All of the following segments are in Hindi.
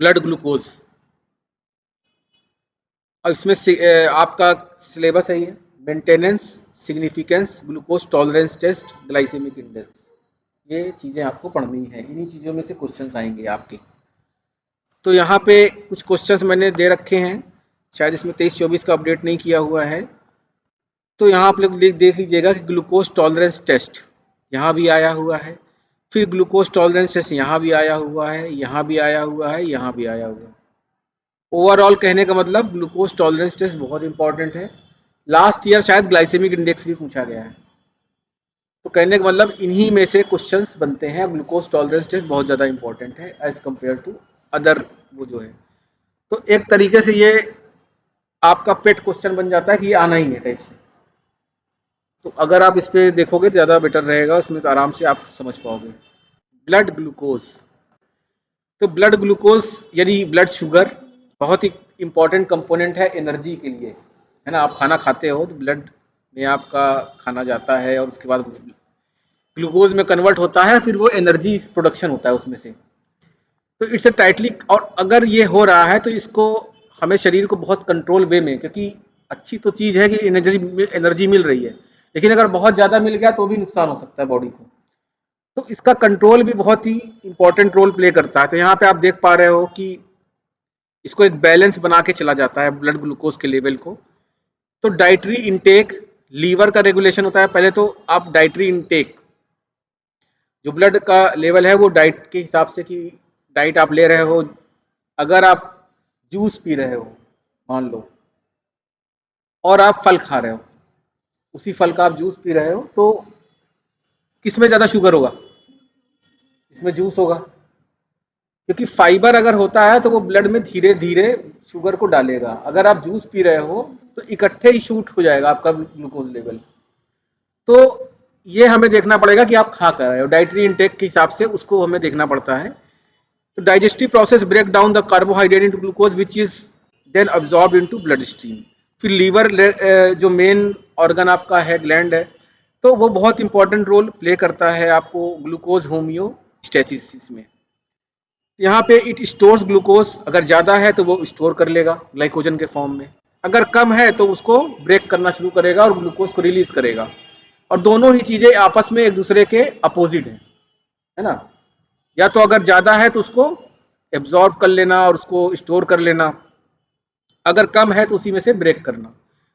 Blood glucose. अब इसमें आपका सिलेबस है ये maintenance, significance, glucose tolerance test, glycaemic index. ये चीज़ें आपको पढ़नी है, इन्हीं चीज़ों में से क्वेश्चंस आएंगे आपके। तो यहाँ पे कुछ क्वेश्चंस मैंने दे रखे हैं, शायद इसमें 23-24 का अपडेट नहीं किया हुआ है। तो यहाँ आप लोग देख लीजिएगा कि ग्लूकोज टॉलरेंस टेस्ट यहाँ भी आया हुआ है, फिर ग्लूकोज टॉलरेंस टेस्ट यहाँ भी आया हुआ है, यहाँ भी आया हुआ है, यहाँ भी आया हुआ है। ओवरऑल कहने का मतलब ग्लूकोज टॉलरेंस टेस्ट बहुत इंपॉर्टेंट है। लास्ट ईयर शायद ग्लाइसेमिक इंडेक्स भी पूछा गया है। तो कहने का मतलब इन्हीं में से क्वेश्चंस बनते हैं। ग्लूकोज टॉलरेंस टेस्ट बहुत ज़्यादा इंपॉर्टेंट है एज कम्पेयर टू अदर वो जो है। तो एक तरीके से ये आपका पेट क्वेश्चन बन जाता है कि ये आना ही है टाइप से। तो अगर आप इस पर देखोगे तो ज़्यादा बेटर रहेगा, इसमें तो आराम से आप समझ पाओगे। ब्लड ग्लूकोज, तो ब्लड ग्लूकोज यानी ब्लड शुगर बहुत ही इंपॉर्टेंट कंपोनेंट है एनर्जी के लिए, है ना। आप खाना खाते हो तो ब्लड में आपका खाना जाता है और उसके बाद ग्लूकोज में कन्वर्ट होता है, फिर वो एनर्जी प्रोडक्शन होता है उसमें से। तो इट्स अ टाइटली, और अगर ये हो रहा है तो इसको हमें शरीर को बहुत कंट्रोल वे में, क्योंकि अच्छी तो चीज़ है कि एनर्जी मिल रही है, लेकिन अगर बहुत ज़्यादा मिल गया तो भी नुकसान हो सकता है बॉडी को। तो इसका कंट्रोल भी बहुत ही इंपॉर्टेंट रोल प्ले करता है। तो यहाँ पे आप देख पा रहे हो कि इसको एक बैलेंस बना के चला जाता है ब्लड ग्लूकोज के लेवल को। तो डाइटरी इंटेक, लीवर का रेगुलेशन होता है। पहले तो आप डाइटरी इंटेक, जो ब्लड का लेवल है वो डाइट के हिसाब से कि डाइट आप ले रहे हो। अगर आप जूस पी रहे हो मान लो, और आप फल खा रहे हो, उसी फल का आप जूस पी रहे हो, तो किसमें ज़्यादा शुगर होगा? इसमें जूस होगा, क्योंकि फाइबर अगर होता है तो वो ब्लड में धीरे धीरे शुगर को डालेगा। अगर आप जूस पी रहे हो तो इकट्ठे ही शूट हो जाएगा आपका ग्लूकोज लेवल। तो ये हमें देखना पड़ेगा कि आप खा कर रहे हो, डाइटरी इंटेक के हिसाब से उसको हमें देखना पड़ता है। तो digestive process break down the carbohydrate into glucose which is then absorb into bloodstream. फिर लीवर जो मेन ऑर्गन आपका है, ग्लैंड है, तो वो बहुत इंपॉर्टेंट रोल प्ले करता है आपको ग्लूकोज होम्योस्टेसिस में। यहाँ पे इट स्टोर्स ग्लूकोज, अगर ज़्यादा है तो वो स्टोर कर लेगा ग्लाइकोजन के फॉर्म में, अगर कम है तो उसको ब्रेक करना शुरू करेगा और ग्लूकोज को रिलीज करेगा। और दोनों ही चीज़ें आपस में एक दूसरे के अपोजिट हैं, है ना। या तो अगर ज़्यादा है तो उसको एब्जॉर्ब कर लेना और उसको स्टोर कर लेना, अगर कम है तो उसी में से ब्रेक करना।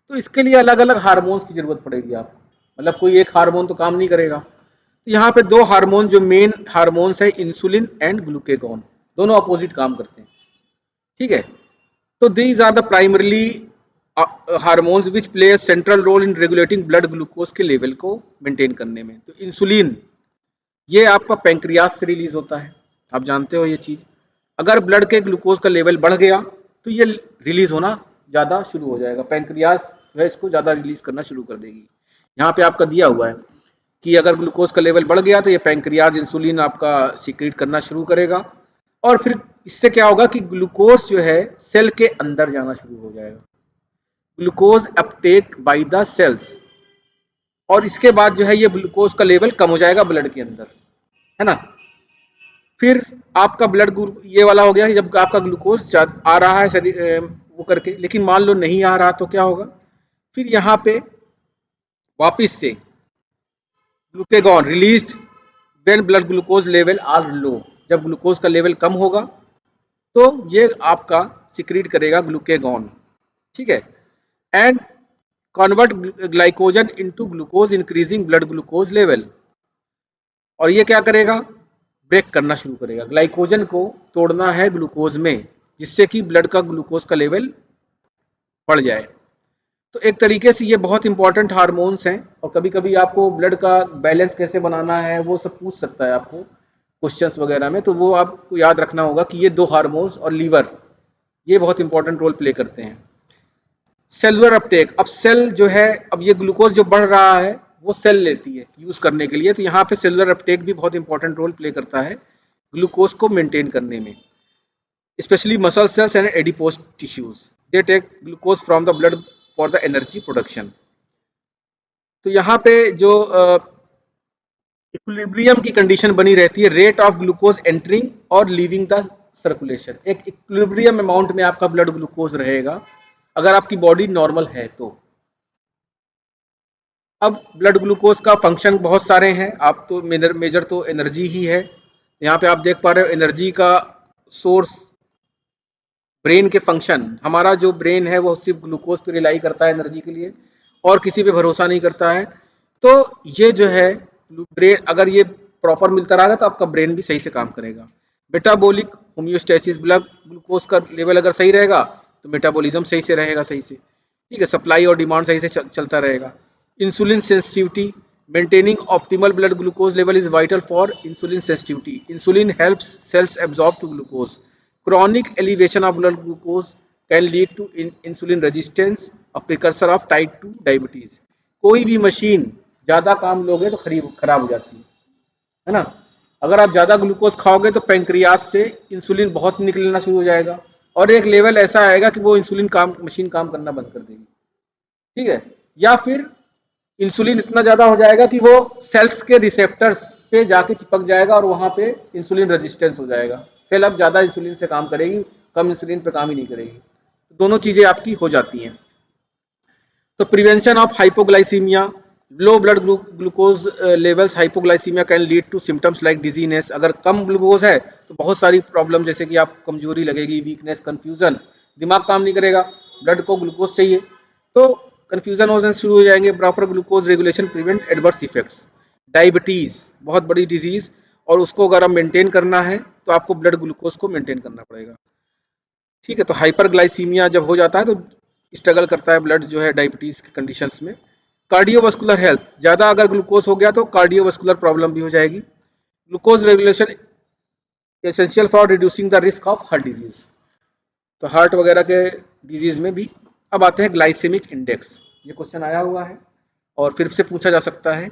तो इसके लिए अलग अलग हार्मोन्स की जरूरत पड़ेगी आपको, मतलब कोई एक हार्मोन तो काम नहीं करेगा। तो यहाँ पे दो हार्मोन जो मेन हार्मोन्स है, इंसुलिन एंड ग्लूकेगॉन, दोनों अपोजिट काम करते हैं, ठीक है। तो these are the primarily hormones which play a central role in regulating blood glucose के लेवल को मेंटेन करने में। तो इंसुलिन ये आपका पैंक्रियाज से रिलीज होता है, आप जानते हो ये चीज़। अगर ब्लड के ग्लूकोज का लेवल बढ़ गया तो ये रिलीज होना ज़्यादा शुरू हो जाएगा, पैंक्रियाज जो है इसको ज़्यादा रिलीज करना शुरू कर देगी। यहाँ पे आपका दिया हुआ है कि अगर ग्लूकोज का लेवल बढ़ गया तो ये पैंक्रियाज इंसुलिन आपका सीक्रेट करना शुरू करेगा, और फिर इससे क्या होगा कि ग्लूकोज जो है सेल के अंदर जाना शुरू हो जाएगा, glucose uptake by the cells. और इसके बाद जो है ये ग्लूकोज का लेवल कम हो जाएगा ब्लड के अंदर, है ना। फिर आपका ब्लड ये वाला हो गया कि जब आपका ग्लूकोज आ रहा है शरीर वो करके, लेकिन मान लो नहीं आ रहा तो क्या होगा? फिर यहाँ पे वापिस से glucagon released when blood glucose level are low, जब ग्लूकोज का लेवल कम होगा तो ये आपका सिक्रीट करेगा ग्लूकेगॉन, ठीक है। And convert glycogen into glucose increasing blood glucose level. और ये क्या करेगा? ब्रेक करना शुरू करेगा, ग्लाइकोजन को तोड़ना है ग्लूकोज में, जिससे कि ब्लड का ग्लूकोज का लेवल बढ़ जाए। तो एक तरीके से ये बहुत इंपॉर्टेंट हार्मोन्स हैं। और कभी कभी आपको ब्लड का बैलेंस कैसे बनाना है वो सब पूछ सकता है आपको क्वेश्चंस वगैरह में, तो वो आपको याद रखना होगा कि ये दो हार्मोन्स और लीवर ये बहुत इंपॉर्टेंट रोल प्ले करते हैं। सेलुलर अपटेक, अब सेल जो है, अब ये ग्लूकोज जो बढ़ रहा है वो सेल लेती है यूज करने के लिए, तो यहाँ पे सेलुलर अपटेक भी बहुत इंपॉर्टेंट रोल प्ले करता है ग्लूकोज को मेंटेन करने में। Specially muscle cells and adipose tissues, they take glucose from the blood for the energy production. तो यहाँ पे जो इक्विलिब्रियम की कंडीशन बनी रहती है, रेट ऑफ ग्लूकोज एंटरिंग और लीविंग द सर्कुलेशन, एक इक्विलिब्रियम अमाउंट में आपका ब्लड ग्लूकोज रहेगा अगर आपकी बॉडी नॉर्मल है तो। अब ब्लड ग्लूकोज का फंक्शन बहुत सारे हैं, आप तो मेजर तो एनर्जी ही है। यहाँ पे आप देख पा रहे हो एनर्जी का सोर्स, ब्रेन के फंक्शन, हमारा जो ब्रेन है वो सिर्फ ग्लूकोज पे रिलाई करता है एनर्जी के लिए और किसी पे भरोसा नहीं करता है। तो ये जो है ब्रेन, अगर ये प्रॉपर मिलता रहेगा तो आपका ब्रेन भी सही से काम करेगा। मेटाबॉलिक होम्योस्टेसिस, ब्लड ग्लूकोज का लेवल अगर सही रहेगा तो मेटाबॉलिज्म सही से रहेगा, सही से, ठीक है, सप्लाई और डिमांड सही से चलता रहेगा। Insulin sensitivity, maintaining optimal blood glucose level is vital for insulin sensitivity. Insulin helps cells absorb to glucose. Chronic elevation of blood glucose can lead to insulin resistance, a precursor of type 2 diabetes। कोई भी मशीन ज़्यादा काम लोगे तो खराब हो जाती है ना। अगर आप ज़्यादा ग्लूकोज खाओगे तो पेंक्रियास से इंसुलिन बहुत निकलना शुरू हो जाएगा और एक लेवल ऐसा आएगा कि वो इंसुलिन मशीन काम करना बंद कर देगी, ठीक है। या फिर इंसुलिन इतना ज़्यादा हो जाएगा कि वो सेल्स के रिसेप्टर्स पे जाके चिपक जाएगा और वहाँ पे इंसुलिन रेजिस्टेंस हो जाएगा। सेल अब ज़्यादा इंसुलिन से काम करेगी, कम इंसुलिन पे काम ही नहीं करेगी। तो दोनों चीज़ें आपकी हो जाती हैं। तो prevention of hypoglycaemia, low blood glucose levels hypoglycaemia can lead to symptoms like dizziness. अगर कम ग्लूकोज है तो बहुत सारी प्रॉब्लम, जैसे कि आपको कमजोरी लगेगी, वीकनेस, कन्फ्यूजन, दिमाग काम नहीं करेगा, ब्लड को ग्लूकोज चाहिए तो कन्फ्यूजन हो शुरू हो जाएंगे। Proper glucose regulation prevent adverse effects. Diabetes बहुत बड़ी डिजीज और उसको अगर हम मेंटेन करना है तो आपको ब्लड ग्लूकोज को मेंटेन करना पड़ेगा, ठीक है। तो हाइपरग्लाइसीमिया जब हो जाता है तो स्ट्रगल करता है ब्लड जो है डायबिटीज के कंडीशंस में। कार्डियोवास्कुलर हेल्थ, ज़्यादा अगर ग्लूकोज हो गया तो कार्डियोवास्कुलर प्रॉब्लम भी हो जाएगी। Glucose regulation essential for reducing the risk of heart disease, तो हार्ट वगैरह के डिजीज में भी। अब आते हैं ग्लाइसेमिक इंडेक्स, ये क्वेश्चन आया हुआ है और फिर से पूछा जा सकता है।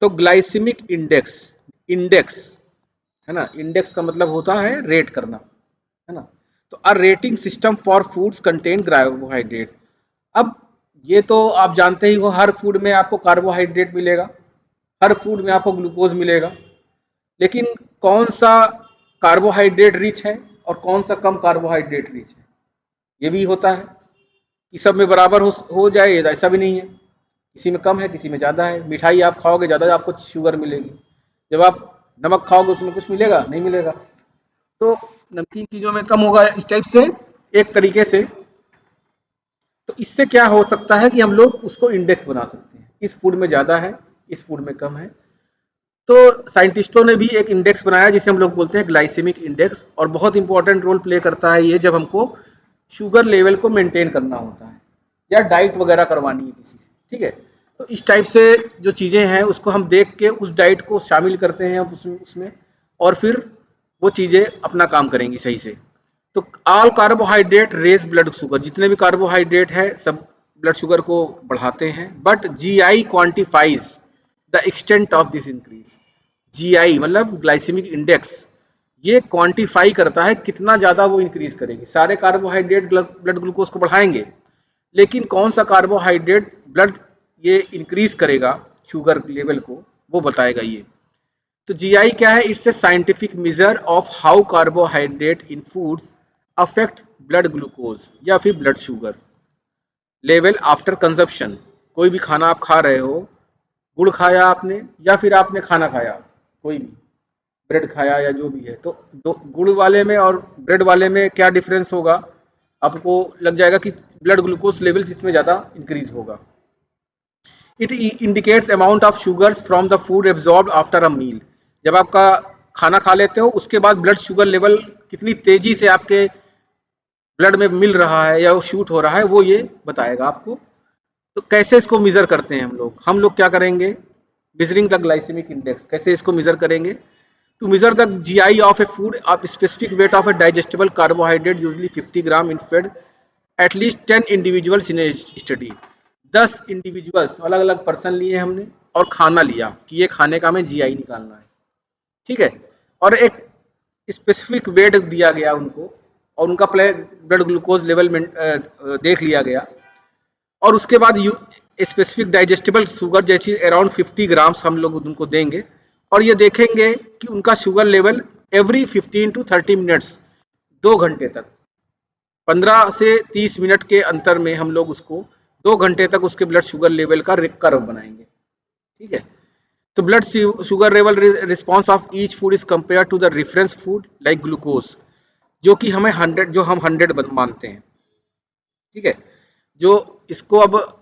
तो ग्लाइसेमिक इंडेक्स, इंडेक्स है ना, इंडेक्स का मतलब होता है रेट करना, है ना। तो a rating system for foods contain carbohydrate. अब ये तो आप जानते ही हो, हर फूड में आपको कार्बोहाइड्रेट मिलेगा, हर फूड में आपको ग्लूकोज मिलेगा, लेकिन कौन सा कार्बोहाइड्रेट रिच है और कौन सा कम कार्बोहाइड्रेट रिच है, ये भी होता है कि सब में बराबर हो जाए, ऐसा भी नहीं है, किसी में कम है किसी में ज़्यादा है। मिठाई आप खाओगे ज़्यादा आपको शुगर मिलेगी, जब आप नमक खाओगे उसमें कुछ मिलेगा नहीं मिलेगा। तो नमकीन चीज़ों में कम होगा, इस टाइप से एक तरीके से। तो इससे क्या हो सकता है कि हम लोग उसको इंडेक्स बना सकते हैं, इस फूड में ज़्यादा है इस फूड में कम है। तो साइंटिस्टों ने भी एक इंडेक्स बनाया जिसे हम लोग बोलते हैं ग्लाइसेमिक इंडेक्स, और बहुत इंपॉर्टेंट रोल प्ले करता है ये जब हमको शुगर लेवल को मेंटेन करना होता है या डाइट वगैरह करवानी है किसी से, ठीक है। तो इस टाइप से जो चीज़ें हैं उसको हम देख के उस डाइट को शामिल करते हैं उसमें और फिर वो चीज़ें अपना काम करेंगी सही से। तो all carbohydrate raise blood sugar, जितने भी कार्बोहाइड्रेट है सब ब्लड शुगर को बढ़ाते हैं। But GI quantifies the extent of this increase. GI मतलब ग्लाइसेमिक इंडेक्स, ये क्वांटिफाई करता है कितना ज़्यादा वो इंक्रीज करेगी। सारे कार्बोहाइड्रेट ब्लड ग्लूकोज को बढ़ाएंगे, लेकिन कौन सा कार्बोहाइड्रेट ब्लड ये इंक्रीज करेगा शुगर लेवल को, वो बताएगा ये। तो जीआई क्या है? It's a scientific measure of how carbohydrate in foods affect blood glucose या फिर blood sugar level after consumption. कोई भी खाना आप खा रहे हो, गुड़ खाया आपने या फिर आपने खाना खाया, कोई भी ब्रेड खाया या जो भी है, तो गुड़ वाले में और ब्रेड वाले में क्या डिफरेंस होगा, आपको लग जाएगा कि ब्लड ग्लूकोज लेवल जिसमें ज़्यादा इंक्रीज होगा। It indicates amount of sugars from the food absorbed after a meal. जब आपका खाना खा लेते हो उसके बाद ब्लड शुगर लेवल कितनी तेजी से आपके ब्लड में मिल रहा है या वो शूट हो रहा है, वो ये बताएगा आपको। तो कैसे इसको मेजर करते हैं हम लोग क्या करेंगे, मेजरिंग द ग्लाइसेमिक इंडेक्स, कैसे इसको मेजर करेंगे। To measure the GI of a food of specific weight of a digestible carbohydrate usually 50 gram in fed at least 10 individuals in a study. 10 individuals अलग अलग पर्सन लिए हमने और खाना लिया कि ये खाने का हमें जीआई निकालना है, ठीक है। और एक स्पेसिफिक वेट दिया गया उनको और उनका ब्लड ग्लूकोज लेवल में देख लिया गया, और उसके बाद स्पेसिफिक डाइजेस्टेबल शुगर जैसी अराउंड 50 ग्राम्स हम लोग उनको देंगे और ये देखेंगे कि उनका sugar level every 15 to 30 minutes, 2 घंटे तक, 15 से 30 मिनट के अंतर में हम लोग उसको 2 घंटे तक उसके ब्लड शुगर लेवल का कर्व बनाएंगे। ठीक है, तो blood sugar level response of each food is compare to the reference food like glucose, जो कि हमें 100, जो हम 100 मानते हैं। ठीक है, जो इसको अब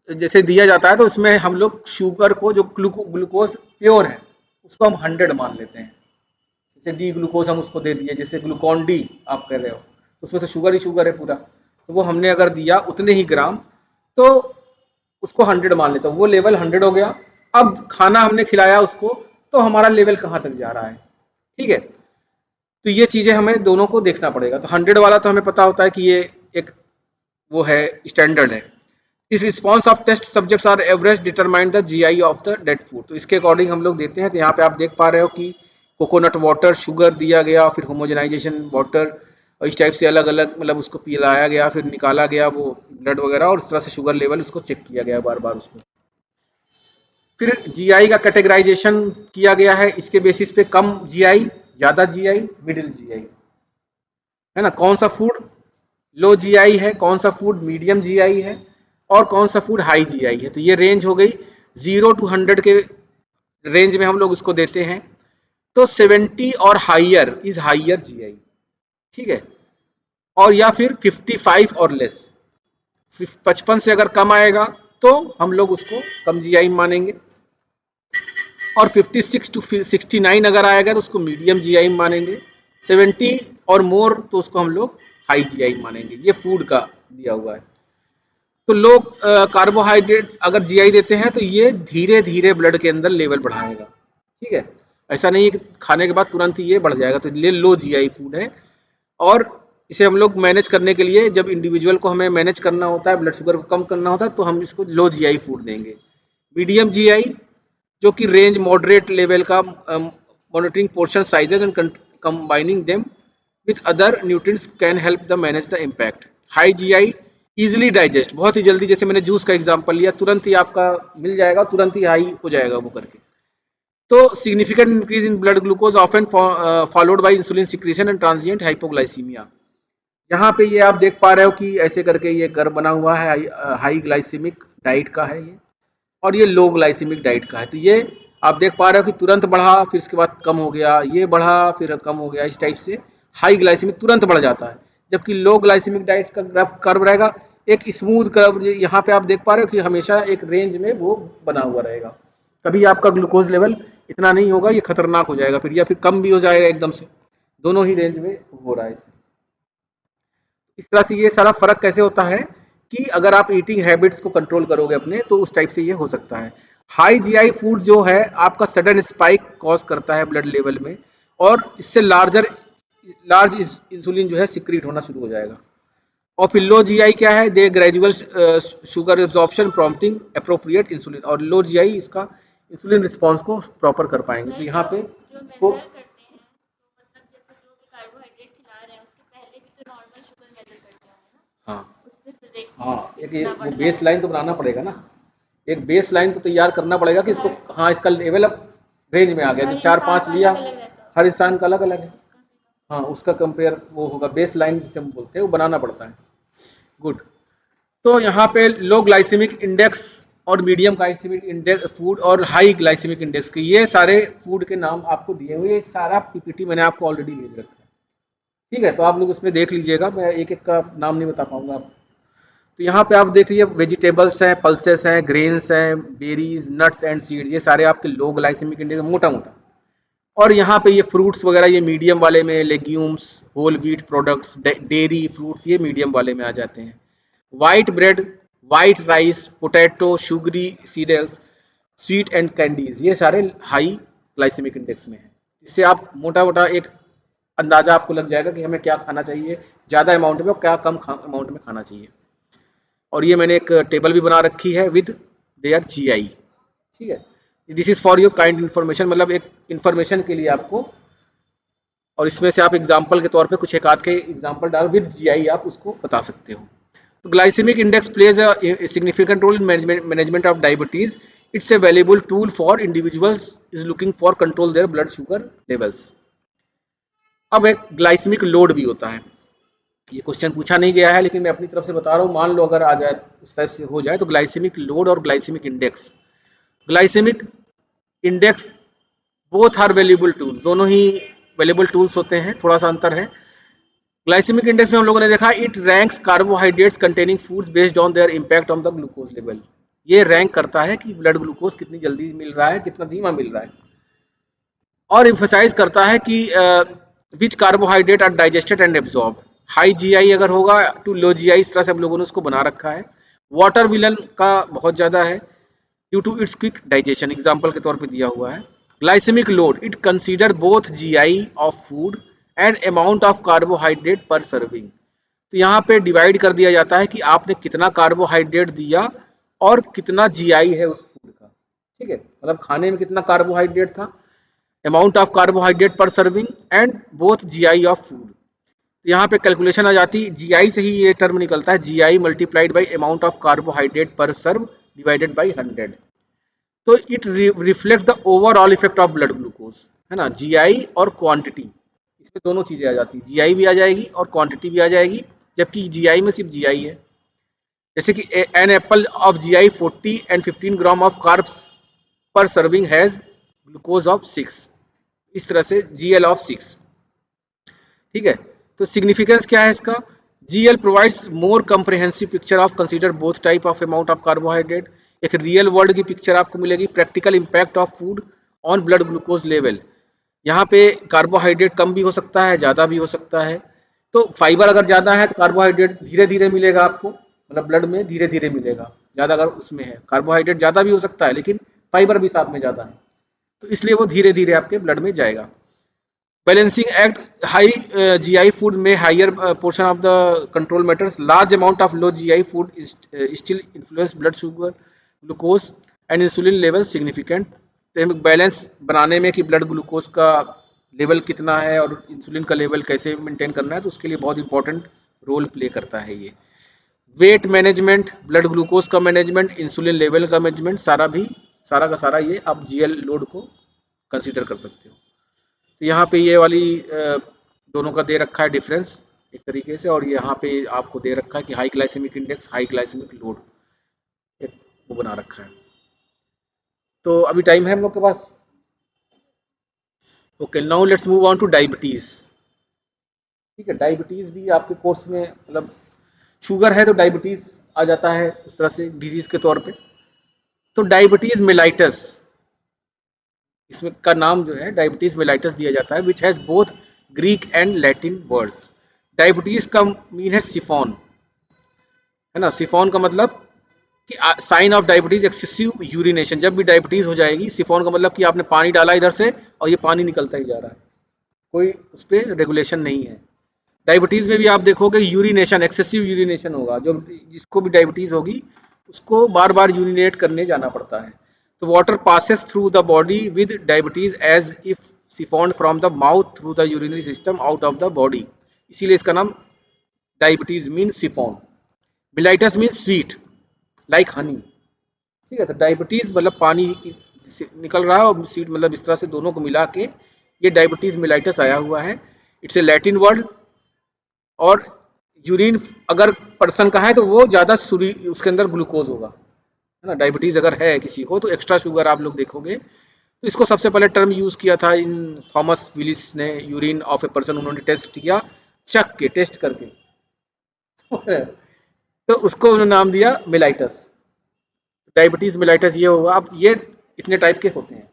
जैसे दिया जाता है तो इसमें हम लोग शुगर को, जो ग्लूकोज प्योर है उसको हम 100 मान लेते हैं। जैसे डी ग्लूकोज हम उसको दे दिए, जैसे ग्लूकॉन डी आप कह रहे हो, उसमें तो शुगर ही शुगर है पूरा, तो वो हमने अगर दिया उतने ही ग्राम तो उसको 100 मान लेता हूँ, वो लेवल 100 हो गया। अब खाना हमने खिलाया उसको तो हमारा लेवल कहाँ तक जा रहा है। ठीक है, तो ये चीज़ें हमें दोनों को देखना पड़ेगा। तो 100 वाला तो हमें पता होता है कि ये एक वो है, स्टैंडर्ड है। इस response of test subjects are average determine the GI of the dead food, तो इसके अकॉर्डिंग हम लोग देते हैं। तो यहाँ पे आप देख पा रहे हो कि कोकोनट वाटर शुगर दिया गया, फिर होमोजेनाइजेशन वाटर, और इस टाइप से अलग अलग मतलब उसको पिलाया गया, फिर निकाला गया वो ब्लड वगैरह, और उस तरह से शुगर लेवल उसको चेक किया गया बार बार उसको। फिर जीआई का कैटेगराइजेशन किया गया है इसके बेसिस पे, कम जीआई, ज़्यादा जीआई, मिडिल जीआई, है ना। कौन सा फूड लो जीआई है, कौन सा फूड मीडियम जीआई है, और कौन सा फूड हाई जीआई है। तो ये रेंज हो गई 0 to 100 के रेंज में हम लोग उसको देते हैं। तो 70 और हाइयर इज हाइयर जीआई। ठीक है, और या फिर 55 और लेस, 55 से अगर कम आएगा तो हम लोग उसको कम जीआई मानेंगे, और 56 to 69 अगर आएगा तो उसको मीडियम जीआई मानेंगे, 70 और मोर तो उसको हम लोग हाई जीआई मानेंगे। ये फूड का दिया हुआ है। तो लोग कार्बोहाइड्रेट अगर जीआई देते हैं तो ये धीरे धीरे ब्लड के अंदर लेवल बढ़ाएगा। ठीक है, ऐसा नहीं है कि खाने के बाद तुरंत ही ये बढ़ जाएगा, तो ये लो जीआई फूड है। और इसे हम लोग मैनेज करने के लिए, जब इंडिविजुअल को हमें मैनेज करना होता है, ब्लड शुगर को कम करना होता है, तो हम इसको लो जीआई फूड देंगे। मीडियम जीआई जो कि रेंज मॉडरेट लेवल का, monitoring portion sizes and combining them with other nutrients can help the manage the impact. High GI easily digest, बहुत ही जल्दी, जैसे मैंने जूस का एग्जांपल लिया, तुरंत ही आपका मिल जाएगा, तुरंत ही हाई हो जाएगा वो करके। तो significant increase in blood glucose often followed by insulin secretion and transient hypoglycaemia. यहाँ पे ये आप देख पा रहे हो कि ऐसे करके ये कर्व बना हुआ है, हाई ग्लाइसेमिक डाइट का है ये, और ये लो ग्लाइसेमिक डाइट का है। तो ये आप देख पा रहे हो कि तुरंत बढ़ा, फिर उसके बाद कम हो गया, ये बढ़ा फिर कम हो गया, इस टाइप से हाई ग्लाइसेमिक तुरंत बढ़ जाता है। जबकि लो ग्लाइसेमिक डाइट का ग्राफ कर्व रहेगा एक स्मूथ कर्व, यहाँ पे आप देख पा रहे हो कि हमेशा एक रेंज में वो बना हुआ रहेगा। कभी आपका ग्लूकोज लेवल इतना नहीं होगा, ये खतरनाक हो जाएगा फिर, या फिर कम भी हो जाएगा एकदम से, दोनों ही रेंज में हो रहा है। इस तरह से ये सारा फर्क कैसे होता है कि अगर आप ईटिंग हैबिट्स को कंट्रोल करोगे अपने, तो उस टाइप से ये हो सकता है। हाई जीआई फूड जो है आपका सडन स्पाइक कॉज करता है ब्लड लेवल में, और इससे लार्ज इंसुलिन जो है सिक्रीट होना शुरू हो जाएगा। और फिर लो जीआई क्या है, they gradual sugar absorption prompting appropriate insulin, और लो जीआई इसका इंसुलिन रिस्पॉन्स को प्रॉपर कर पाएंगे। तो यहाँ पे को हाँ हाँ, एक वो बेस लाइन तो बनाना पड़ेगा ना, एक बेस लाइन तो तैयार करना पड़ेगा कि इसको, हाँ इसका लेवल अब रेंज में आ गया, तो 4-5 लिया, हर इंसान का अलग अलग है। हाँ, उसका कंपेयर वो होगा, बेस लाइन जिसे हम बोलते हैं वो बनाना पड़ता है। गुड। तो यहाँ पे लो ग्लाइसेमिक इंडेक्स और मीडियम ग्लाइसेमिक इंडेक्स फूड, और हाई ग्लाइसेमिक इंडेक्स के ये सारे फूड के नाम आपको दिए हुए, ये सारा पीपीटी मैंने आपको ऑलरेडी भेज रखा है। ठीक है, तो आप लोग उसमें देख लीजिएगा, मैं एक एक का नाम नहीं बता पाऊंगा आपको। तो यहाँ पे आप देख लीजिए, वेजिटेबल्स हैं, पल्सेस हैं, ग्रेन्स हैं, बेरीज, नट्स एंड सीड्स, ये सारे आपके लो ग्लाइसेमिक इंडेक्स मोटा मोटा। और यहाँ पे ये फ्रूट्स वगैरह ये मीडियम वाले में, legumes, whole wheat products, dairy fruits ये मीडियम वाले में आ जाते हैं। White bread, white rice, potato, sugary cereals, sweet and candies, ये सारे हाई ग्लाइसेमिक इंडेक्स में हैं। इससे आप मोटा मोटा एक अंदाजा आपको लग जाएगा कि हमें क्या खाना चाहिए ज़्यादा अमाउंट में और क्या कम अमाउंट में खाना चाहिए। और ये मैंने एक टेबल भी बना रखी है विद देयर जीआई। ठीक है, this is for your kind information, मतलब एक इन्फॉर्मेशन के लिए आपको, और इसमें से आप एग्जाम्पल के तौर पे कुछ एक आध के एग्जाम्पल डाल विद जीआई आप उसको बता सकते हो। तो glycaemic index plays a significant role in management of diabetes. It's a valuable tool for individuals is looking for control their blood sugar levels. अब एक ग्लाइसेमिक लोड भी होता है। ये क्वेश्चन पूछा नहीं गया है लेकिन मैं अपनी तरफ से बता रहा हूँ, मान लो अगर आ जाए उस टाइप से हो जाए तो ग्लाइसेमिक लोड और glycaemic index. Glycaemic index both are valuable tool, दोनों ही वैल्यूएबल टूल्स होते हैं, थोड़ा सा अंतर है। ग्लाइसेमिक इंडेक्स में हम लोगों ने देखा it ranks carbohydrates containing foods based on their impact on the glucose level. ये रैंक करता है कि ब्लड ग्लूकोज कितनी जल्दी मिल रहा है, कितना धीमा मिल रहा है, और इम्फोसाइज करता है कि which carbohydrate are digested and absorb. High GI अगर होगा टू लो जीआई, इस तरह से हम लोगों ने उसको बना रखा है। वाटर विलन का बहुत ज़्यादा है due to its quick digestion, example के तौर पे दिया हुआ है। Glycaemic load it consider both GI of food and amount of carbohydrate per serving. तो यहाँ पे डिवाइड कर दिया जाता है कि आपने कितना कार्बोहाइड्रेट दिया और कितना जीआई है उस फूड का। ठीक है, मतलब खाने में कितना कार्बोहाइड्रेट था, amount of carbohydrate per serving and both GI of food. तो यहाँ पे कैलकुलेशन आ जाती है, जीआई से ही ये टर्म निकलता है, GI multiplied by amount of carbohydrate पर सर्व डिवाइडेड बाई 100। तो it reflect the overall effect of blood glucose, है ना, जीआई और क्वांटिटी, इसमें दोनों चीजें आ जाती है, जीआई भी आ जाएगी और क्वांटिटी भी आ जाएगी, जबकि जीआई में सिर्फ जीआई है। जैसे कि an apple of GI 40 and 15 gram of carbs per serving has glucose of 6, इस तरह से जीएल ऑफ 6। ठीक है, तो सिग्निफिकेंस क्या है इसका, GL provides more comprehensive picture of consider both type of amount of carbohydrate. एक रियल वर्ल्ड की पिक्चर आपको मिलेगी, practical impact of food on blood glucose level. यहाँ पे कार्बोहाइड्रेट कम भी हो सकता है, ज़्यादा भी हो सकता है। तो फाइबर अगर ज़्यादा है तो कार्बोहाइड्रेट धीरे धीरे मिलेगा आपको, मतलब ब्लड में धीरे धीरे मिलेगा, ज़्यादा अगर उसमें है कार्बोहाइड्रेट ज़्यादा भी हो सकता है लेकिन फाइबर भी साथ में ज़्यादा है, तो इसलिए वो धीरे धीरे आपके ब्लड में जाएगा। Balancing act, high GI food may higher portion of the control matters. Large amount of low GI food is still influence blood sugar, glucose and insulin level significant. तो हम बैलेंस बनाने में कि ब्लड ग्लूकोज का लेवल कितना है और इंसुलिन का लेवल कैसे मेंटेन करना है, तो उसके लिए बहुत इंपॉर्टेंट रोल प्ले करता है ये। वेट मैनेजमेंट, ब्लड ग्लूकोज का मैनेजमेंट, इंसुलिन लेवल का मैनेजमेंट, सारा का सारा ये आप जीएल लोड को कंसीडर कर सकते हो। तो यहाँ पे ये वाली दोनों का दे रखा है डिफरेंस एक तरीके से, और यहाँ पे आपको दे रखा है कि high glycaemic index, high glycaemic load, एक वो बना रखा है। तो अभी टाइम है हम लोग के पास। Okay, now let's move on to diabetes. ठीक है, डायबिटीज भी आपके कोर्स में, मतलब शुगर है तो डायबिटीज आ जाता है उस तरह से डिजीज के तौर पे। तो डायबिटीज मेलाइटस, इसमें का नाम जो है डायबिटीज मेलाइटस दिया जाता है, which has both Greek and Latin words. Diabetes का मीन है सिफोन, है ना, सिफोन का मतलब कि sign of diabetes excessive urination. जब भी डायबिटीज हो जाएगी, सिफोन का मतलब कि आपने पानी डाला इधर से और ये पानी निकलता ही जा रहा है, कोई उस पर रेगुलेशन नहीं है। डायबिटीज में भी आप देखोगे यूरिनेशन, एक्सेसिव यूरिनेशन होगा, जो जिसको भी डायबिटीज होगी उसको बार बार यूरिनेट करने जाना पड़ता है। तो water passes through the body with diabetes as if siphoned from the mouth through the urinary system out of the body, इसीलिए इसका नाम diabetes mean siphon. Mellitus mean sweet like honey. ठीक है, तो डायबिटीज मतलब पानी से निकल रहा है और स्वीट मतलब इस तरह से दोनों को मिला के ये डायबिटीज मिलाइटस आया हुआ है। इट्स ए लैटिन वर्ड, और यूरिन अगर पर्सन का है तो वो ज़्यादा उसके अंदर ग्लूकोज होगा, है ना। डायबिटीज़ अगर है किसी को तो एक्स्ट्रा शुगर आप लोग देखोगे। तो इसको सबसे पहले टर्म यूज़ किया था इन थॉमस विलिस ने, यूरिन ऑफ ए पर्सन, उन्होंने टेस्ट किया, चख के टेस्ट करके तो उसको उन्होंने नाम दिया मिलाइटस। डायबिटीज़ मिलाइटस ये होगा। अब ये इतने टाइप के होते हैं,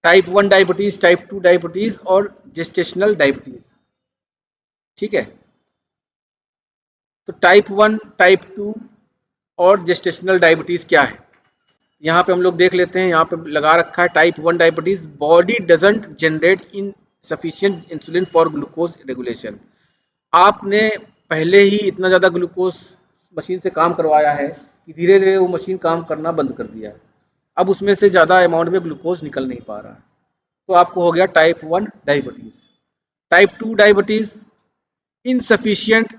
टाइप 1 डायबिटीज़, टाइप 2 डायबिटीज़ और जेस्टेशनल डायबिटीज़। ठीक है, तो टाइप 1, टाइप 2 और जेस्टेशनल डायबिटीज़ क्या है, यहाँ पे हम लोग देख लेते हैं। यहाँ पे लगा रखा है type 1 diabetes, body doesn't generate in sufficient insulin for glucose regulation. आपने पहले ही इतना ज़्यादा ग्लूकोज मशीन से काम करवाया है कि धीरे धीरे वो मशीन काम करना बंद कर दिया है, अब उसमें से ज़्यादा अमाउंट में ग्लूकोज निकल नहीं पा रहा है, तो आपको हो गया type 1 diabetes. Type 2 diabetes, insufficient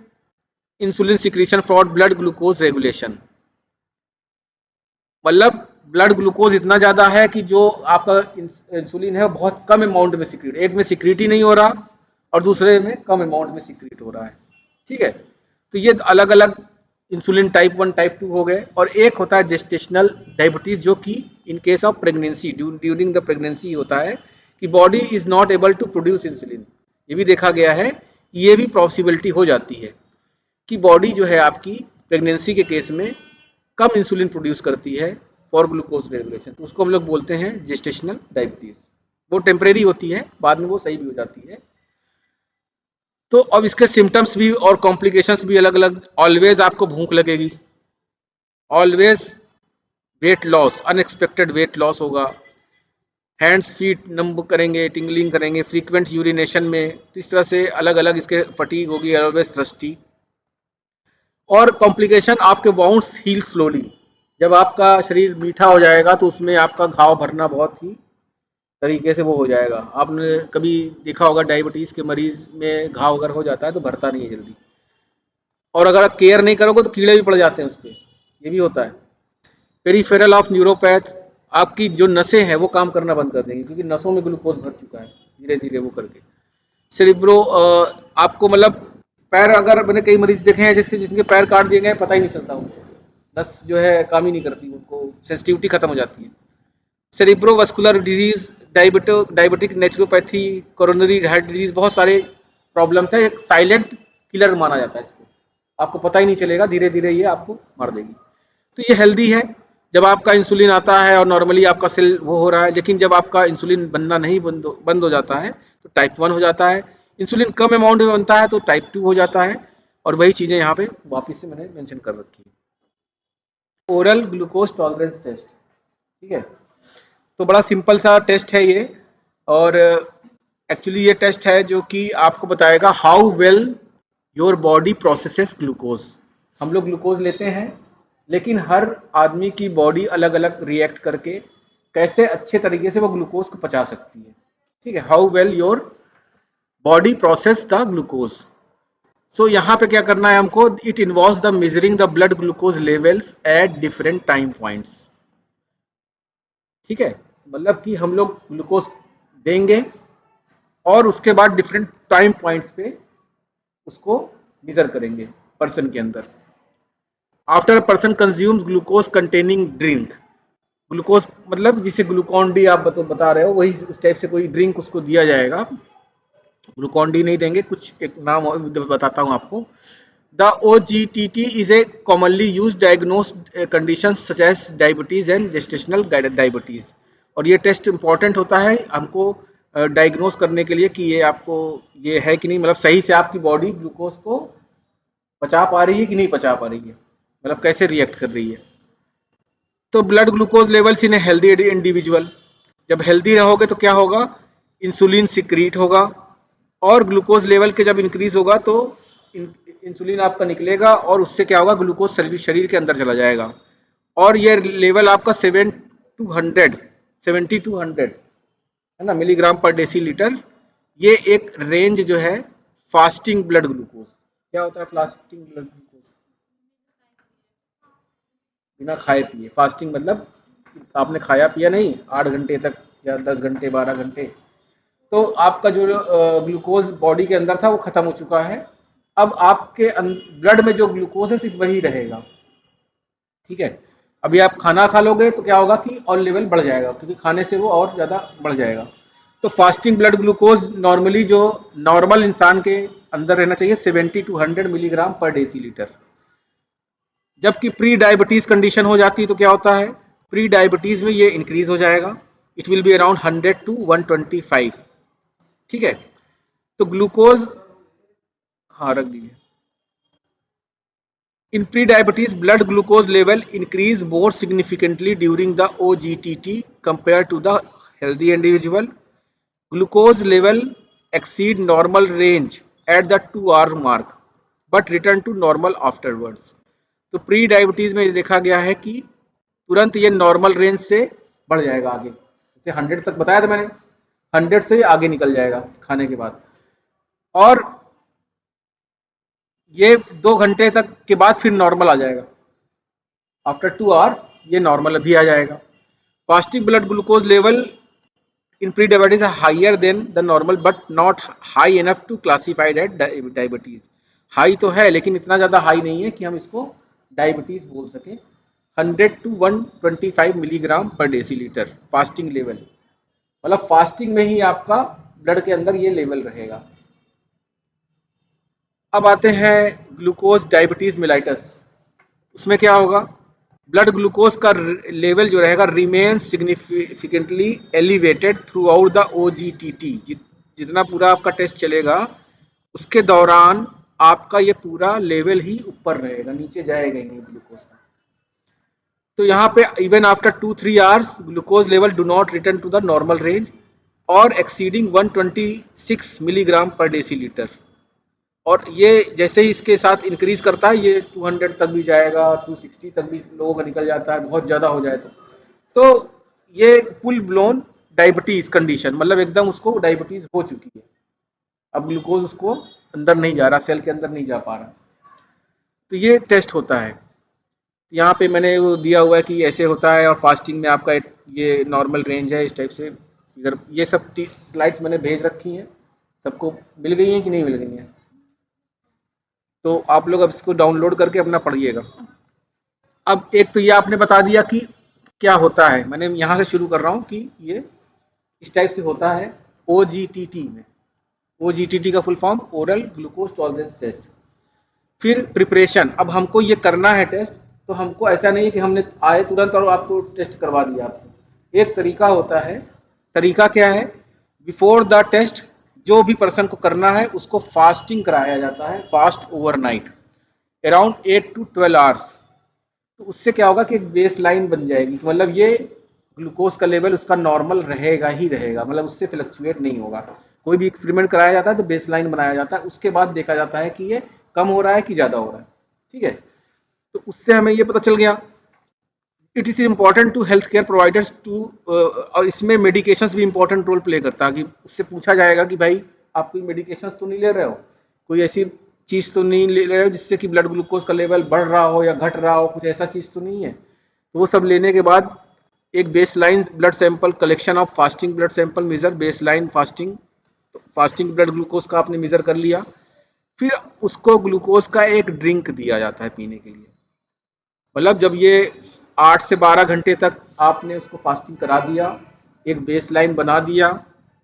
insulin secretion for blood glucose regulation, मतलब ब्लड ग्लूकोज इतना ज़्यादा है कि जो आपका इंसुलिन है वो बहुत कम अमाउंट में सिक्रीट, एक में सिक्रीट ही नहीं हो रहा और दूसरे में कम अमाउंट में सिक्रीट हो रहा है। ठीक है, तो ये अलग अलग इंसुलिन टाइप 1 टाइप 2 हो गए। और एक होता है जेस्टेशनल डायबिटीज, जो कि in case of pregnancy, during the pregnancy होता है कि body is not able to produce insulin. ये भी देखा गया है, ये भी पॉसिबिलिटी हो जाती है कि बॉडी जो है आपकी प्रेगनेंसी के केस में कम इंसुलिन प्रोड्यूस करती है फॉर ग्लूकोज रेगुलेशन, तो उसको हम लोग बोलते हैं जेस्टेशनल डायबिटीज। वो टेम्परेरी होती है, बाद में वो सही भी हो जाती है। तो अब इसके सिम्टम्स भी और कॉम्प्लिकेशंस भी अलग अलग। ऑलवेज आपको भूख लगेगी, always weight loss, unexpected weight loss होगा, हैंड्स फीट नंब करेंगे, टिंगलिंग करेंगे, फ्रीक्वेंट यूरिनेशन में, तो इस तरह से अलग अलग इसके फटीग होगी, ऑलवेज थ्रस्टी। और कॉम्प्लिकेशन, आपके वाउंड्स हील स्लोली। जब आपका शरीर मीठा हो जाएगा तो उसमें आपका घाव भरना बहुत ही तरीके से वो हो जाएगा। आपने कभी देखा होगा डायबिटीज़ के मरीज में घाव अगर हो जाता है तो भरता नहीं है जल्दी, और अगर आप केयर नहीं करोगे तो कीड़े भी पड़ जाते हैं उस पर, ये भी होता है। पेरीफेरल ऑफ न्यूरोपैथ, आपकी जो नसें हैं वो काम करना बंद कर देंगी क्योंकि नसों में ग्लूकोज भर चुका है धीरे धीरे वो करके। सेरिब्रो, आपको मतलब पैर, अगर मैंने कई मरीज देखे हैं जिसके जिनके पैर काट दिए गए पता ही नहीं चलता उनको, नस जो है काम ही नहीं करती, उनको सेंसिटिविटी खत्म हो जाती है। Cerebrovascular disease, diabetic naturopathy, coronary heart disease, बहुत सारे प्रॉब्लम्स है। एक साइलेंट किलर माना जाता है इसको, आपको पता ही नहीं चलेगा, धीरे धीरे ये आपको मार देगी। तो ये हेल्दी है जब आपका इंसुलिन आता है और नॉर्मली आपका सेल वो हो रहा है, लेकिन जब आपका इंसुलिन बनना नहीं बंद हो जाता है तो टाइप 1 हो जाता है। इंसुलिन कम अमाउंट में बनता है तो टाइप 2 हो जाता है। और वही चीज़ें यहाँ पे वापस से मैंने मेंशन कर रखी है। ओरल ग्लूकोज टॉलरेंस टेस्ट, ठीक है, तो बड़ा सिंपल सा टेस्ट है ये। और एक्चुअली ये टेस्ट है जो कि आपको बताएगा how well your body processes glucose. हम लोग ग्लूकोज लेते हैं, लेकिन हर आदमी की बॉडी अलग अलग रिएक्ट करके कैसे अच्छे तरीके से वो ग्लूकोज को पचा सकती है। ठीक है, how well your body process the glucose. So यहाँ पे क्या करना है हमको, it involves the measuring the blood glucose levels at different time points. ठीक है, मतलब कि हम लोग ग्लूकोज देंगे और उसके बाद डिफरेंट टाइम पॉइंट्स पे उसको मेजर करेंगे पर्सन के अंदर। After a person consumes glucose containing drink, glucose मतलब जिसे ग्लूकॉन डी आप बता रहे हो, वही उस टाइप से कोई ड्रिंक उसको दिया जाएगा। ग्लूकॉन डी नहीं देंगे, कुछ एक नाम बताता हूँ आपको। The OGTT is a commonly used diagnosed conditions such as diabetes and gestational diabetes। और ये टेस्ट इंपॉर्टेंट होता है हमको डायग्नोस करने के लिए कि ये आपको ये है कि नहीं, मतलब सही से आपकी बॉडी ग्लूकोज को पचा पा रही है कि नहीं पचा पा रही है, मतलब कैसे रिएक्ट कर रही है। तो blood glucose levels in a healthy individual, जब हेल्दी रहोगे तो क्या होगा, इंसुलिन सिक्रीट होगा, और ग्लूकोज लेवल के जब इंक्रीज होगा तो इंसुलिन आपका निकलेगा और उससे क्या होगा, ग्लूकोज शरीर के अंदर चला जाएगा। और ये लेवल आपका 70 to 100 है ना, मिलीग्राम पर डेसीलीटर। ये एक रेंज जो है फास्टिंग ब्लड ग्लूकोज। क्या होता है फास्टिंग ब्लड ग्लूकोज? बिना खाए पिए, फास्टिंग मतलब आपने खाया पिया नहीं 8 घंटे तक या 10 घंटे 12 घंटे, तो आपका जो ग्लूकोज बॉडी के अंदर था वो खत्म हो चुका है। अब आपके ब्लड में जो ग्लूकोज है सिर्फ वही रहेगा। ठीक है, अभी आप खाना खा लोगे तो क्या होगा कि और लेवल बढ़ जाएगा, क्योंकि खाने से वो और ज़्यादा बढ़ जाएगा। तो फास्टिंग ब्लड ग्लूकोज नॉर्मली जो नॉर्मल इंसान के अंदर रहना चाहिए 70 to 100 मिलीग्राम पर डेसीलीटर। जबकि प्री डायबिटीज कंडीशन हो जाती है तो क्या होता है, प्री डायबिटीज में ये इंक्रीज हो जाएगा, it will be around 100 to 125। ठीक है, तो ग्लूकोज, हाँ रख दीजिए। In pre-diabetes, blood glucose level increase more significantly during the OGTT compared to the healthy individual. Glucose level exceed normal range at the 2 hour mark, but return to normal afterwards. तो प्री डायबिटीज में देखा गया है कि तुरंत ये नॉर्मल रेंज से बढ़ जाएगा आगे, जैसे 100 तक बताया था मैंने, 100 से आगे निकल जाएगा खाने के बाद, और ये 2 घंटे तक के बाद फिर नॉर्मल आ जाएगा। आफ्टर 2 आवर्स ये नॉर्मल भी आ जाएगा। Fasting blood glucose level in pre-diabetes are higher than the normal but not high enough to classified as diabetes. High तो है लेकिन इतना ज़्यादा हाई नहीं है कि हम इसको डायबिटीज़ बोल सकें. 100 to 125 milligram per decilitre fasting level, मतलब फास्टिंग में ही आपका ब्लड के अंदर ये लेवल रहेगा. अब आते हैं ग्लूकोज डायबिटीज मिलाइटस. उसमें क्या होगा, ब्लड ग्लूकोज का लेवल जो रहेगा remain significantly elevated through out the OGTT. जितना पूरा आपका टेस्ट चलेगा उसके दौरान आपका ये पूरा लेवल ही ऊपर रहेगा, नीचे जाएगा ही नहीं ग्लूकोज का. तो यहाँ पे even after 2-3 hours glucose level do not return to the normal range और एक्सीडिंग 126 मिलीग्राम पर डेसीलीटर. और ये जैसे ही इसके साथ इंक्रीज करता है ये 200 तक भी जाएगा, 260 तक भी लोगों का निकल जाता है, बहुत ज़्यादा हो जाए तो ये फुल ब्लोन डायबिटीज कंडीशन, मतलब एकदम उसको डायबिटीज हो चुकी है. अब ग्लूकोज उसको अंदर नहीं जा रहा, सेल के अंदर नहीं जा पा रहा. तो ये टेस्ट होता है. यहाँ पे मैंने वो दिया हुआ है कि ऐसे होता है और फास्टिंग में आपका ये नॉर्मल रेंज है, इस टाइप से फिगर. ये सब स्लाइड्स मैंने भेज रखी हैं, सबको मिल गई हैं कि नहीं मिल गई हैं? तो आप लोग अब इसको डाउनलोड करके अपना पढ़िएगा. अब एक तो ये आपने बता दिया कि क्या होता है, मैंने यहाँ से शुरू कर रहा हूँ कि ये इस टाइप से होता है OGTT में. OGTT का full form oral glucose tolerance test. फिर प्रिपरेशन, अब हमको ये करना है टेस्ट, तो हमको ऐसा नहीं है कि हमने आए तुरंत और आपको टेस्ट करवा दिया. आपको एक तरीका होता है. तरीका क्या है, बिफोर द टेस्ट जो भी पर्सन को करना है उसको फास्टिंग कराया जाता है, fast overnight around 8 to 12 hours. तो उससे क्या होगा कि एक बेस लाइन बन जाएगी, मतलब ये ग्लूकोज का लेवल उसका नॉर्मल रहेगा ही रहेगा, मतलब उससे फ्लक्चुएट नहीं होगा. कोई भी एक्सपेरिमेंट कराया जाता है तो बेस लाइन बनाया जाता है, उसके बाद देखा जाता है कि ये कम हो रहा है कि ज़्यादा हो रहा है. ठीक है, तो उससे हमें ये पता चल गया. It is important to health care providers to, और इसमें मेडिकेशंस भी इंपॉर्टेंट रोल प्ले करता है कि उससे पूछा जाएगा कि भाई आप कोई मेडिकेशंस तो नहीं ले रहे हो, कोई ऐसी चीज़ तो नहीं ले रहे हो जिससे कि ब्लड ग्लूकोज का लेवल बढ़ रहा हो या घट रहा हो, कुछ ऐसा चीज़ तो नहीं है. तो वो सब लेने के बाद एक baseline blood sample collection of fasting blood sample measure baseline fasting, fasting blood glucose का आपने मेजर कर लिया. फिर उसको ग्लूकोज का एक ड्रिंक दिया जाता है पीने के लिए. मतलब जब ये 8 से 12 घंटे तक आपने उसको फास्टिंग करा दिया, एक बेस लाइन बना दिया,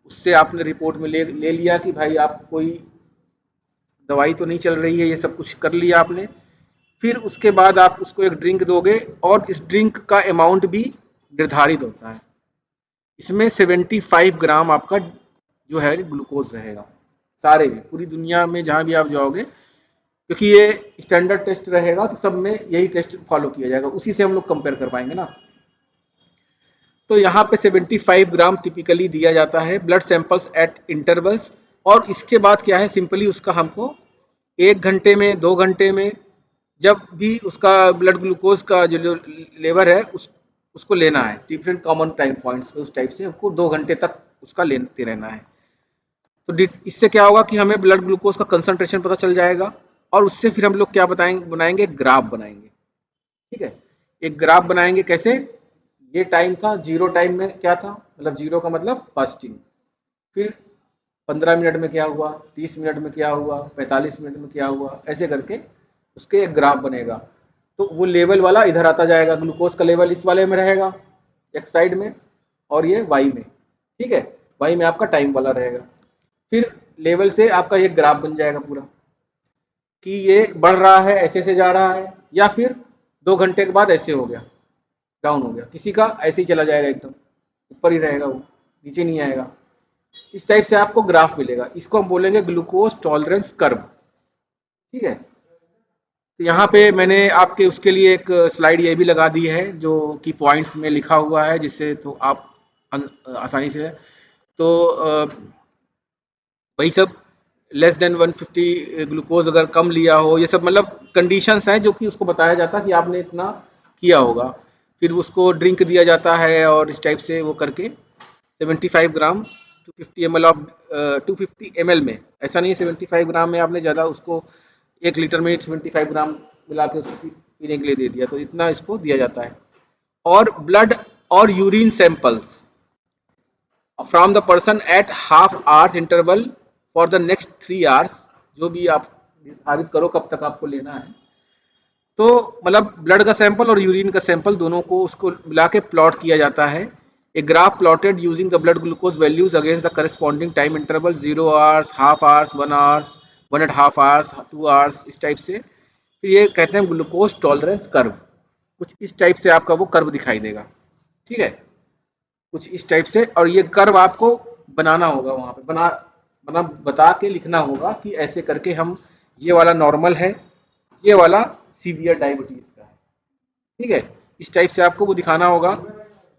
उससे आपने रिपोर्ट में ले लिया कि भाई आप कोई दवाई तो नहीं चल रही है, ये सब कुछ कर लिया आपने. फिर उसके बाद आप उसको एक ड्रिंक दोगे और इस ड्रिंक का अमाउंट भी निर्धारित होता है. इसमें 75 ग्राम आपका जो है ग्लूकोज रहेगा, सारे में पूरी दुनिया में जहाँ भी आप जाओगे, क्योंकि ये स्टैंडर्ड टेस्ट रहेगा तो सब में यही टेस्ट फॉलो किया जाएगा, उसी से हम लोग कंपेयर कर पाएंगे ना. तो यहाँ पे 75 ग्राम टिपिकली दिया जाता है ब्लड सैंपल्स एट इंटरवल्स. और इसके बाद क्या है, सिंपली उसका हमको 1 घंटे में 2 घंटे में जब भी उसका ब्लड ग्लूकोज का जो लेवल है उसको लेना है डिफरेंट कॉमन टाइम पॉइंट्स पे. उस टाइप से हमको 2 घंटे तक उसका लेते रहना है. तो इससे क्या होगा कि हमें ब्लड ग्लूकोज का कंसंट्रेशन पता चल जाएगा और उससे फिर हम लोग क्या बनाएंगे, ग्राफ बनाएंगे. ठीक है, एक ग्राफ बनाएंगे. कैसे, ये टाइम था, जीरो टाइम में क्या था, मतलब जीरो का मतलब फास्टिंग. फिर 15 मिनट में क्या हुआ, 30 मिनट में क्या हुआ, 45 मिनट में क्या हुआ, ऐसे करके उसके एक ग्राफ बनेगा. तो वो लेवल वाला इधर आता जाएगा, ग्लूकोज का लेवल इस वाले में रहेगा एक साइड में और ये वाई में. ठीक है, वाई में आपका टाइम वाला रहेगा. फिर लेवल से आपका ये ग्राफ बन जाएगा पूरा कि ये बढ़ रहा है, ऐसे से जा रहा है, या फिर 2 घंटे के बाद ऐसे हो गया, डाउन हो गया. किसी का ऐसे ही चला जाएगा, एकदम ऊपर ही रहेगा, वो नीचे नहीं आएगा. इस टाइप से आपको ग्राफ मिलेगा. इसको हम बोलेंगे ग्लूकोज टॉलरेंस कर्व. ठीक है, तो यहाँ पे मैंने आपके उसके लिए एक स्लाइड ये भी लगा दी है जो कि पॉइंट्स में लिखा हुआ है, जिससे तो आप आसानी से तो वही सब लेस देन 150 ग्लूकोज अगर कम लिया हो, ये सब मतलब कंडीशंस हैं जो कि उसको बताया जाता है कि आपने इतना किया होगा. फिर उसको ड्रिंक दिया जाता है और इस टाइप से वो करके 75 ग्राम 250 ml में, ऐसा नहीं है 75 ग्राम में आपने ज़्यादा उसको 1 लीटर में 75 ग्राम मिला के उसको पीने के लिए दे दिया, तो इतना इसको दिया जाता है. और ब्लड और urine samples from the person at half hours interval for the next 3 hours, जो भी आप निर्धारित करो कब तक आपको लेना है। तो मतलब ब्लड का सैंपल और यूरिन का सैंपल दोनों को उसको मिला के प्लॉट किया जाता है। A graph plotted using the blood glucose values against the corresponding time interval 0 hours, half hours, 1 hours, 1.5 hours, 2 hours, इस टाइप से। फिर ये कहते हैं ग्लूकोज टॉलरेंस कर्व। कुछ इस टाइप से आपका वो कर्व दिखाई देगा, ठीक है, कुछ इस टाइप से। और ये कर्व आपको बनाना होगा, वहां पे बना बता के लिखना होगा कि ऐसे करके हम, ये वाला नॉर्मल है, ये वाला सीवियर डायबिटीज का है, ठीक है। इस टाइप से आपको वो दिखाना होगा।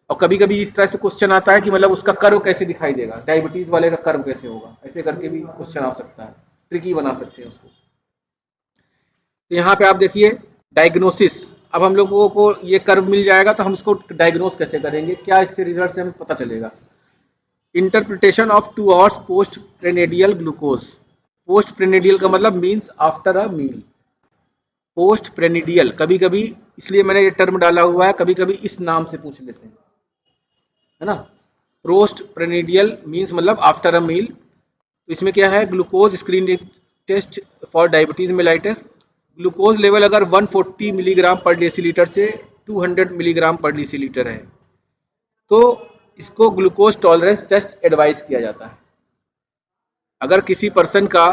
और कभी कभी इस तरह से क्वेश्चन आता है कि मतलब उसका कर्व कैसे दिखाई देगा, डायबिटीज वाले का कर्व कैसे होगा, ऐसे करके भी क्वेश्चन आ सकता है, ट्रिकी बना सकते हैं उसको। तो यहाँ पे आप देखिए डायग्नोसिस। अब हम लोगों को ये कर्व मिल जाएगा तो हम इसको डायग्नोस कैसे करेंगे, क्या इससे रिजल्ट से हमें पता चलेगा। Interpretation of 2 hours post prandial glucose. Post prandial का मतलब means after a meal. Post prandial कभी कभी, इसलिए मैंने ये टर्म डाला हुआ है, कभी कभी इस नाम से पूछ लेते हैं, है ना। पोस्ट प्रेनिडियल मीन्स मतलब आफ्टर अ मील। तो इसमें क्या है, glucose screening test for diabetes mellitus. Glucose level अगर 140 मिलीग्राम पर डेसीलीटर से 200 मिलीग्राम पर डेसीलीटर है तो इसको ग्लूकोज टॉलरेंस टेस्ट एडवाइस किया जाता है। अगर किसी पर्सन का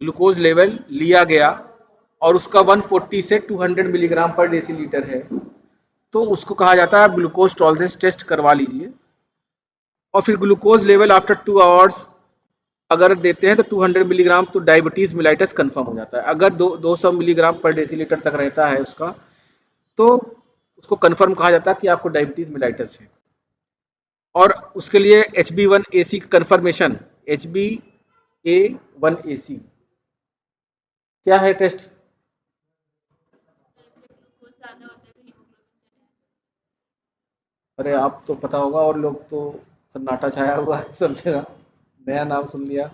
ग्लूकोज लेवल लिया गया और उसका 140 से 200 मिलीग्राम पर डेसीलीटर है तो उसको कहा जाता है ग्लूकोज टॉलरेंस टेस्ट करवा लीजिए। और फिर ग्लूकोज लेवल आफ्टर 2 आवर्स अगर देते हैं तो 200 मिलीग्राम, तो डायबिटीज मिलाइटस कंफर्म हो जाता है। अगर 200 मिलीग्राम पर डेसीलीटर तक रहता है उसका तो उसको कंफर्म कहा जाता है कि आपको डायबिटीज मिलाइटस है। और उसके लिए HB1AC कंफर्मेशन, HbA1c क्या है टेस्ट। अरे आप तो पता होगा, और लोग तो सन्नाटा छाया हुआ है सब जगह, नया नाम सुन लिया,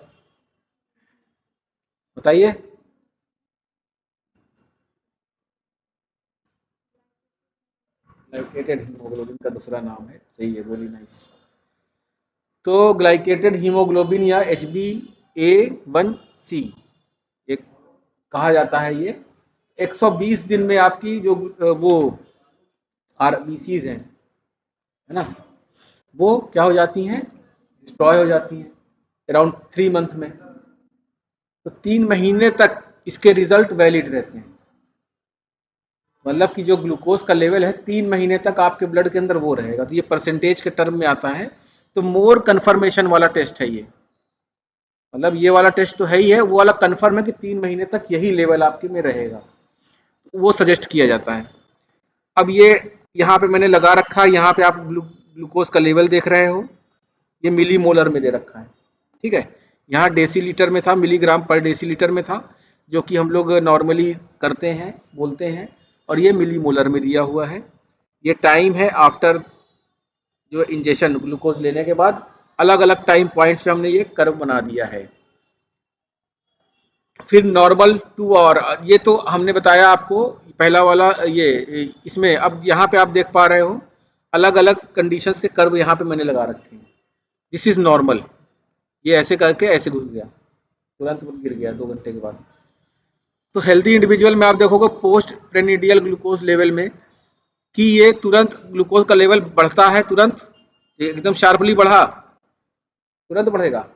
बताइए। ग्लाइकेटेड हीमोग्लोबिन का दूसरा नाम है, सही है, वेरी नाइस। तो ग्लाइकेटेड हीमोग्लोबिन या HbA1c एक कहा जाता है ये। 120 दिन में आपकी जो वो आरबीसीज हैं, है ना, वो क्या हो जाती हैं, डिस्ट्रॉय हो जाती हैं अराउंड 3 मंथ में। तो 3 महीने तक इसके रिजल्ट वैलिड रहते हैं। मतलब कि जो ग्लूकोज का लेवल है 3 महीने तक आपके ब्लड के अंदर वो रहेगा। तो ये परसेंटेज के टर्म में आता है। तो मोर कन्फर्मेशन वाला टेस्ट है ये, मतलब ये वाला टेस्ट तो है ही है, वो वाला कन्फर्म है कि 3 महीने तक यही लेवल आपके में रहेगा, वो सजेस्ट किया जाता है। अब ये यहाँ पे मैंने लगा रखा है, यहाँ पे आप ग्लूकोज का लेवल देख रहे हो, ये मिली मोलर में दे रखा है, ठीक है। यहाँ डेसीलीटर में था, मिलीग्राम पर डेसीलीटर में था, जो कि हम लोग नॉर्मली करते हैं, बोलते हैं। और ये मिली मोलर में दिया हुआ है। ये टाइम है आफ्टर जो इंजेक्शन ग्लूकोज लेने के बाद, अलग अलग टाइम पॉइंट्स पे हमने ये कर्व बना दिया है। फिर नॉर्मल 2 आवर, ये तो हमने बताया आपको पहला वाला ये। इसमें अब यहाँ पे आप देख पा रहे हो अलग अलग कंडीशंस के कर्व यहाँ पे मैंने लगा रखे हैं। दिस इज नॉर्मल, ये ऐसे करके ऐसे घुस गया, तुरंत गिर गया 2 घंटे के बाद। तो हेल्दी इंडिविजुअल में आप देखोगे पोस्ट प्रेनिडियल ग्लूकोज लेवल में कि ये तुरंत ग्लूकोज का लेवल बढ़ता है, तुरंत एकदम शार्पली बढ़ा, तुरंत बढ़ेगा।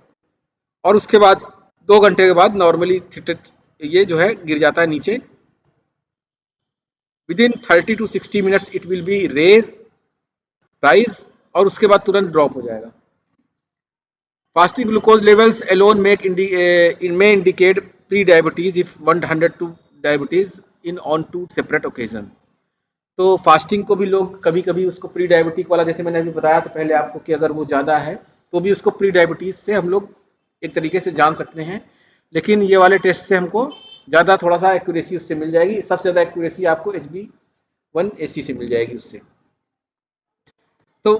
और उसके बाद 2 घंटे के बाद नॉर्मली ये जो है गिर जाता है नीचे। Within 30 to 60 minutes it will be raise rise, और उसके बाद तुरंत ड्रॉप हो जाएगा। Fasting glucose levels alone may indicate pre-diabetes if one handed to diabetes in on 2 separate occasion। तो फास्टिंग को भी लोग कभी कभी उसको प्री डायबिटिक वाला, जैसे मैंने अभी बताया तो पहले आपको, कि अगर वो ज़्यादा है तो भी उसको प्री डायबिटीज से हम लोग एक तरीके से जान सकते हैं। लेकिन ये वाले टेस्ट से हमको ज़्यादा थोड़ा सा एक्यूरेसी उससे मिल जाएगी। सबसे ज़्यादा एक्यूरेसी आपको HB1AC से मिल जाएगी उससे। तो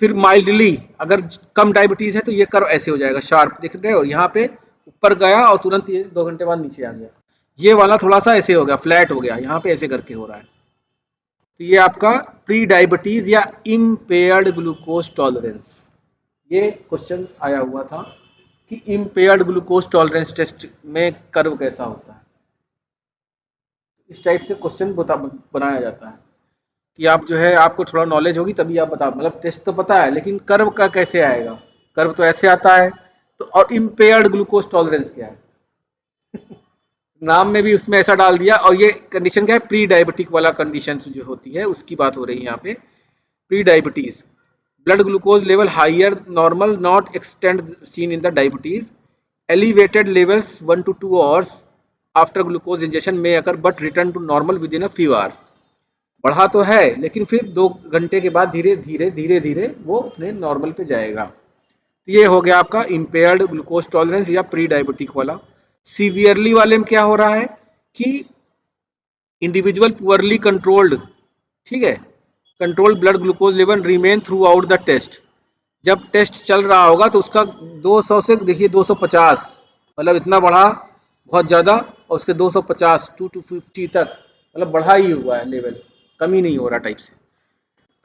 फिर माइल्डली अगर कम डायबिटीज़ है तो ये कर्व ऐसे हो जाएगा, शार्प देख रहे हो, यहाँ पे ऊपर गया और तुरंत ये 2 घंटे बाद नीचे आ गया। ये वाला थोड़ा सा ऐसे हो गया, फ्लैट हो गया, यहाँ पे ऐसे करके हो रहा है। तो ये आपका प्री डायबिटीज या इम्पेयर्ड ग्लूकोज टॉलरेंस, ये क्वेश्चन आया हुआ था कि इम्पेयर्ड ग्लूकोज टॉलरेंस टेस्ट में कर्व कैसा होता है। इस टाइप से क्वेश्चन बनाया जाता है कि आप जो है आपको थोड़ा नॉलेज होगी तभी आप बता, मतलब टेस्ट तो पता है लेकिन कर्व का कैसे आएगा, कर्व तो ऐसे आता है। तो और इम्पेयर्ड ग्लूकोज टॉलरेंस क्या है, नाम में भी उसमें ऐसा डाल दिया। और ये कंडीशन क्या है, प्री डायबिटिक वाला कंडीशन जो होती है उसकी बात हो रही है यहाँ पे। Pre diabetes, blood glucose level higher normal not extend seen in the diabetes, elevated levels 1 to 2 hours after glucose injection में occur but return to normal within a few hours. बढ़ा तो है लेकिन फिर 2 घंटे के बाद धीरे धीरे धीरे धीरे वो अपने नॉर्मल पे जाएगा। तो ये हो गया आपका इम्पेयर्ड ग्लूकोज टॉलरेंस या प्री डायबिटिक वाला। सीवियरली वाले में क्या हो रहा है कि इंडिविजुअल पुअरली कंट्रोल्ड, ठीक है, control blood glucose level remain throughout the test. जब टेस्ट चल रहा होगा तो उसका 200 से देखिए 250, मतलब इतना बढ़ा बहुत ज़्यादा, और उसके 250 2 to 50 तक मतलब बढ़ा ही हुआ है लेवल, कमी नहीं हो रहा टाइप से।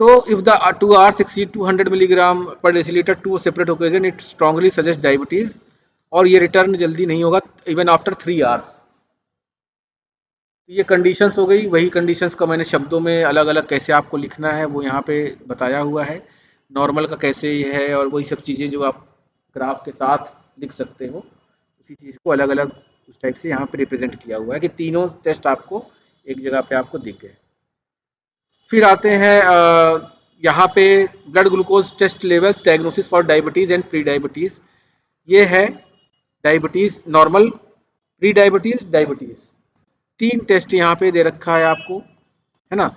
तो if the 2 hours exceed 200 milligram per decilitre two separate occasion it strongly suggest diabetes, और ये रिटर्न जल्दी नहीं होगा इवन आफ्टर 3 hours। ये कंडीशंस हो गई, वही कंडीशंस का मैंने शब्दों में अलग अलग कैसे आपको लिखना है वो यहाँ पे बताया हुआ है। नॉर्मल का कैसे ये है और वही सब चीज़ें जो आप ग्राफ के साथ लिख सकते हो, उसी चीज़ को अलग अलग उस टाइप से यहाँ पे रिप्रेजेंट किया हुआ है कि तीनों टेस्ट आपको एक जगह पे आपको दिख गए। फिर आते हैं यहाँ पे blood glucose test levels diagnosis for diabetes and pre diabetes. ये है diabetes normal, pre diabetes, diabetes. 3 test यहाँ पे दे रखा है आपको, है ना।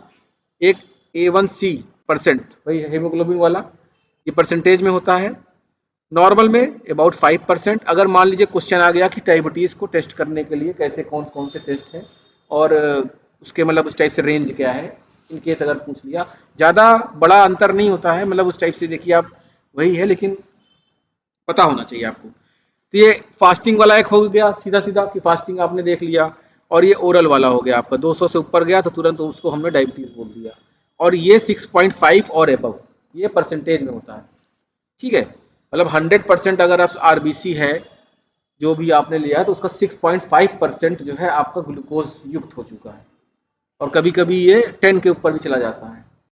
एक A1C परसेंट, वही हेमोग्लोबिन वाला, ये परसेंटेज में होता है। नॉर्मल में अबाउट 5%। अगर मान लीजिए क्वेश्चन आ गया कि डायबिटीज़ को टेस्ट करने के लिए कैसे कौन कौन से टेस्ट हैं और उसके मतलब उस टाइप से रेंज क्या है, इन केस अगर पूछ लिया, ज़्यादा बड़ा अंतर नहीं होता है, मतलब उस टाइप से देखिए आप वही है लेकिन पता होना चाहिए आपको। तो ये फास्टिंग वाला एक हो गया सीधा सीधा कि फास्टिंग आपने देख लिया, और ये ओरल वाला हो गया आपका 200 से ऊपर गया तो तुरंत उसको हमने डायबिटीज़ बोल दिया। और ये 6.5 और एबव, ये परसेंटेज में होता है, ठीक है। मतलब 100% अगर आप आरबीसी है जो भी आपने लिया है तो उसका 6.5% जो है आपका ग्लूकोज युक्त हो चुका है, और कभी कभी ये 10 के ऊपर भी चला जाता है।